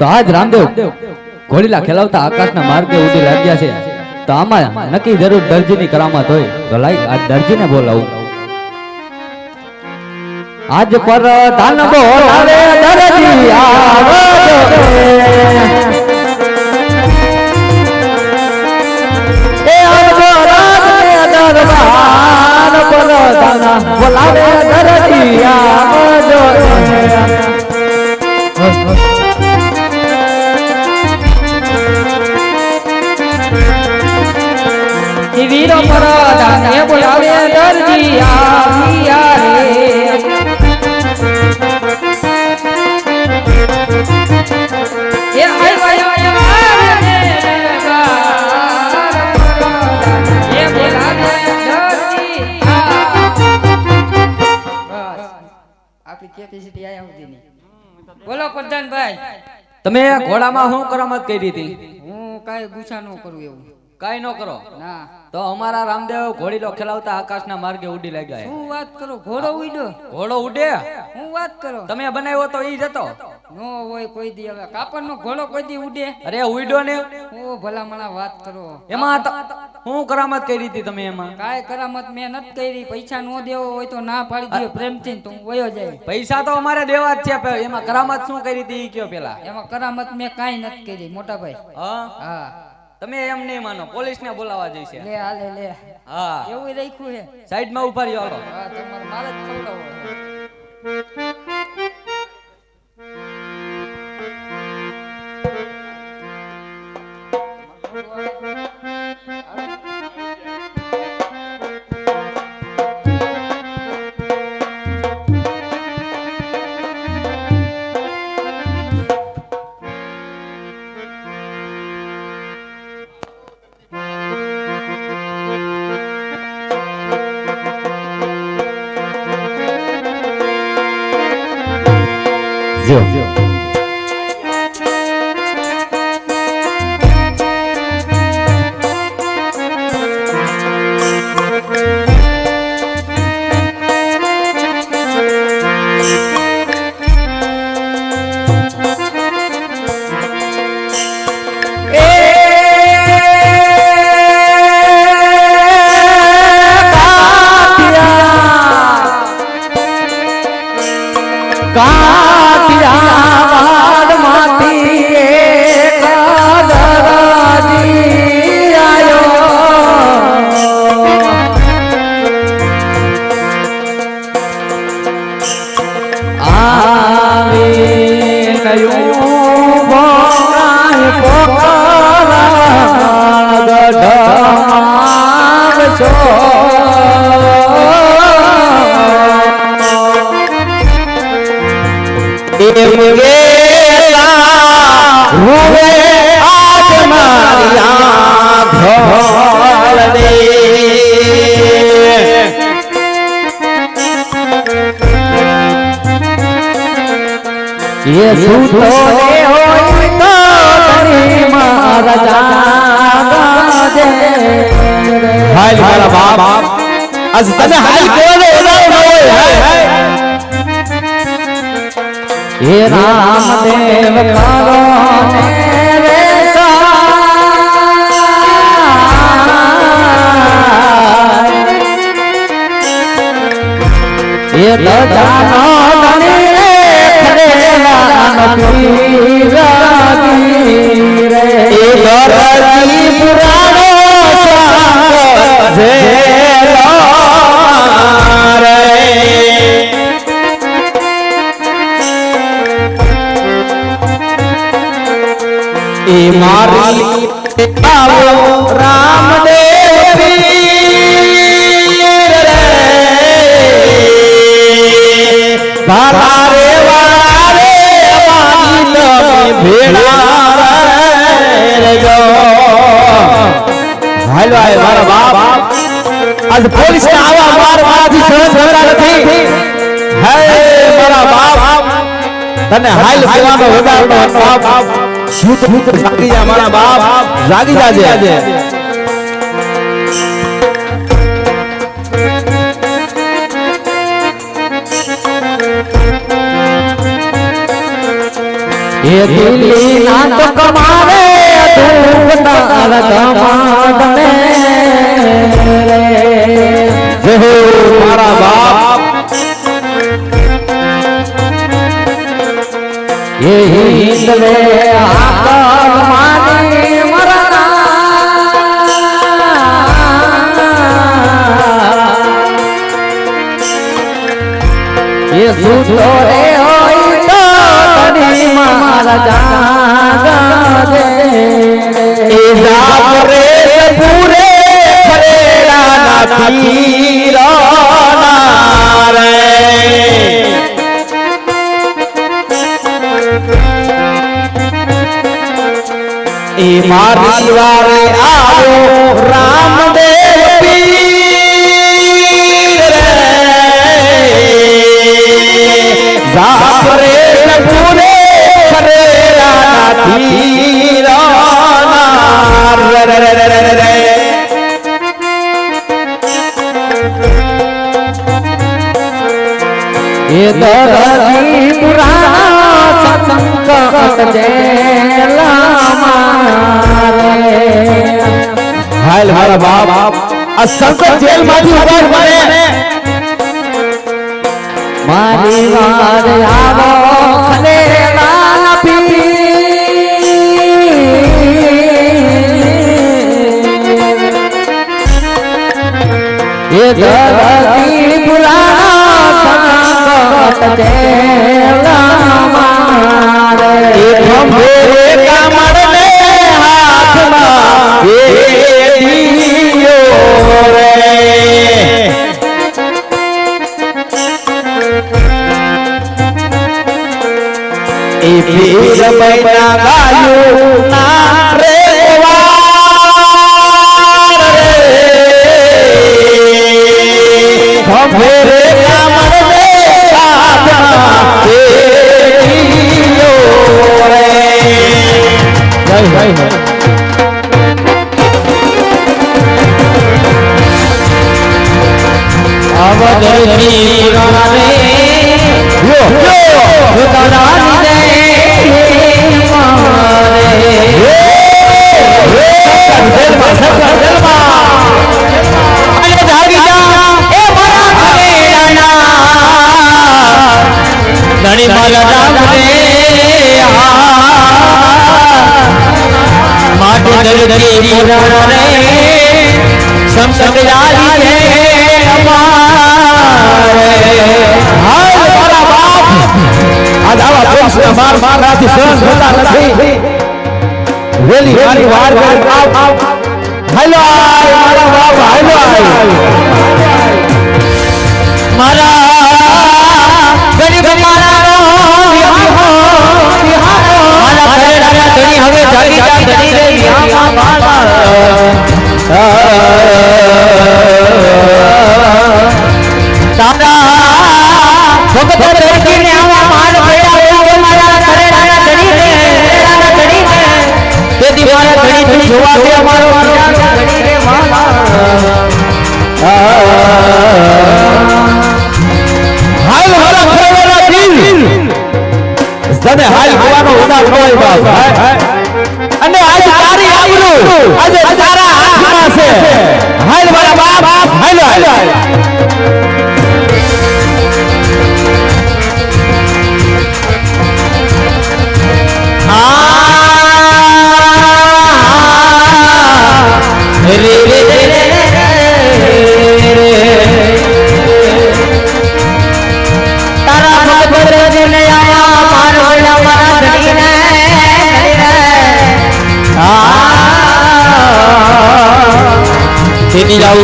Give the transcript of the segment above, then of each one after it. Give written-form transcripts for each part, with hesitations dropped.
તો આજ રામદેવ ઘોડીલા ખેલાવતા આકાશના માર્ગે ઉડી લાગ્યા છે. તો આમાં નક્કી જરૂર દરજીની કરામત હોય. તો લાઈ આ દરજીને બોલાવું. આજ પર ધાન બોલાવે દરજી આવજો એ આવજો રાત દરબાર પર ધાન બોલાવે દરજી આવજો વીરો પર ધાન બોલાવે દરજી આવ્યા રે ये आई वाया ने ये बोला दरजी बस आपकी कैपेसिटी आया होती नहीं. बोलो प्रधान भाई, તમે ઘોડામાં શું કરામત કરી હતી? હું કાઈ ગુસ્સા ન કરું એવું કાઈ ન કરો ના. તો અમારા રામદેવ ઘોડીલો ખેલાવતા આકાશના માર્ગે ઉડી લાગ્યા. શું વાત કરો? ઘોડો ઉડ્યો? ઘોડો ઉડે? હું વાત કરો? તમે બનાવ્યો તો ઈ જતો નો હોય કોઈ દી. હવે કાપડનો ઘોડો કોઈ દી ઉડે? અરે ઉડ્યો ને. ઓ ભલામણા વાત કરો. એમાં હું કરામત કરી હતી તમે? એમાં કાઈ કરામત મેં નથી કરી. પૈસા નો દેવો હોય તો ના પાડી દો પ્રેમથી, તો હું વયો જાય. પૈસા તો અમારે દેવા જ છે. એમાં કરામત શું કરી હતી ઈ કયો પેલા? એમાં કરામત મેં કાઈ નથી કરી મોટા ભાઈ. હા તમે એમ નહીં માનો, પોલીસ ને બોલાવા જઈશે. લે હાલે લે. હા એવું રાખ્યું હે. સાઈડ માં ઉભા રહ્યો. હાલો. હા તમારે મારે જ ખવડાવો. જો ये सूतो ने होई तो तनी मारा जागा दे हाल मारा बाप आज तने हाल कोने ओलाव होय ये रामदेव कारो रे सा ये तो जानो तनी रामदेव धारे हालो आए मारा बाप आज पुलिस ने आवा मार माराथी सहन करता નથી. હે મારા બાપ તને હાલ કેવાનો વધારનો બાપ ભૂત જાગી જા મારા બાપ જાગી જાજે. એ દિલ્હી ના તો કમાવે તું તારા ધમાડ ને જય હો મારા બાપ એ હિંદવે આકલ માની મરના એ સૂતો રે હોય તો તની મારા જાગે એ જાગરે પૂરે ખરેડા નથી રોના રે એ મારી વારે આવ્યો રામદેવ પીર રે જાગરે પૂરે ખરેડા નથી રોના રે રે રે રે રે એ દરજી પુરાણા સંકટ જેલા મારે હાલ મારા બાપ આ સંકટ જેલ માંથી ઉગાડ મને મારી વાર આવો ખલેલા પી એ દરજી પુરાણા સંકટ જેલા મારે એ ખંભે કામળને હાથમાં એ દિયો રે એ પીર બૈના ગાયું ના રે વાર રે ખંભે કામળને હાથમાં એ દિયો રે જય જય અવધની રાને યો યો ઉતરાની દે ધણી મારા રામ રે માટે દરજી પુરાણ રે સમસમયાલી છે અમારે હાય મારા બાપ આજ આવા પોલીસના માર રાથી સહન થતા નથી વેલી મારી વાર કરે આવ હાલો મારા બાપ હાલો મારા ગરીબ મારા મારા ઘરેડા ધણી હવે જાગી જા ધણી રે યામા બાળા તારા ભગત દરજીને આવા માર ભેડા મારા ઘરેડા ધણી રે ધણી રે તેથી મારા ધણી ધણી જોવા દે અમારો ધણી રે મામા હાલ મારા ઘરવાળા દિલ તને હાલ હોવાનો ઉદાર હોય બાપ અને આજ તારી આબરૂ આજે તારા હાથમાં છે હાલ મારા બાપ હાલો હાલો રે રે રે તારા ભગત ને આયા મારો મારા ધણીને તેની લાવ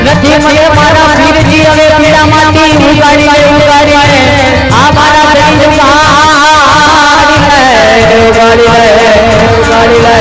નથી મને મારા પીરજી હવે પીડામાંથી ઉગાડી આ મારા ધણી ઉગાડી લે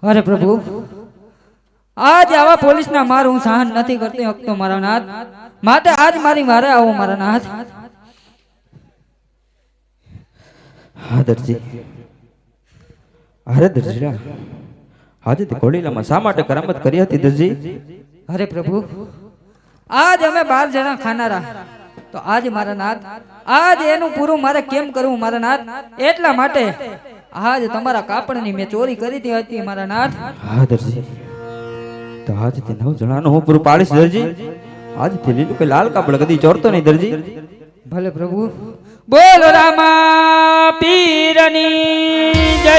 અરે પ્રભુ, આજ આવા પોલીસના માર હું સહન નથી કરતી હકતો મારા નાથ, માટે આજ મારી મારે આવો મારા નાથ. હા દરજી, અરે દરજીડા, આજે તે ઘોડીલામાં શા માટે કરામત કરી હતી દરજી? અરે પ્રભુ, આજ અમે 12 જણા ખાનારા, તો આજ મારા નાથ, આજ એનું પૂરું મારે કેમ કરવું મારા નાથ, એટલા માટે આજ તમારા કાપડની મેં ચોરી કરી હતી મારા નાથ. હા દરજી, તો આજ તે 9 જણાનું હું પૂરું પાડીશ દરજી. આજ તે લીલું કે લાલ કાપડ કદી ચોરતો નહીં દરજી. ભલે પ્રભુ. બોલ રામા પીરની જય.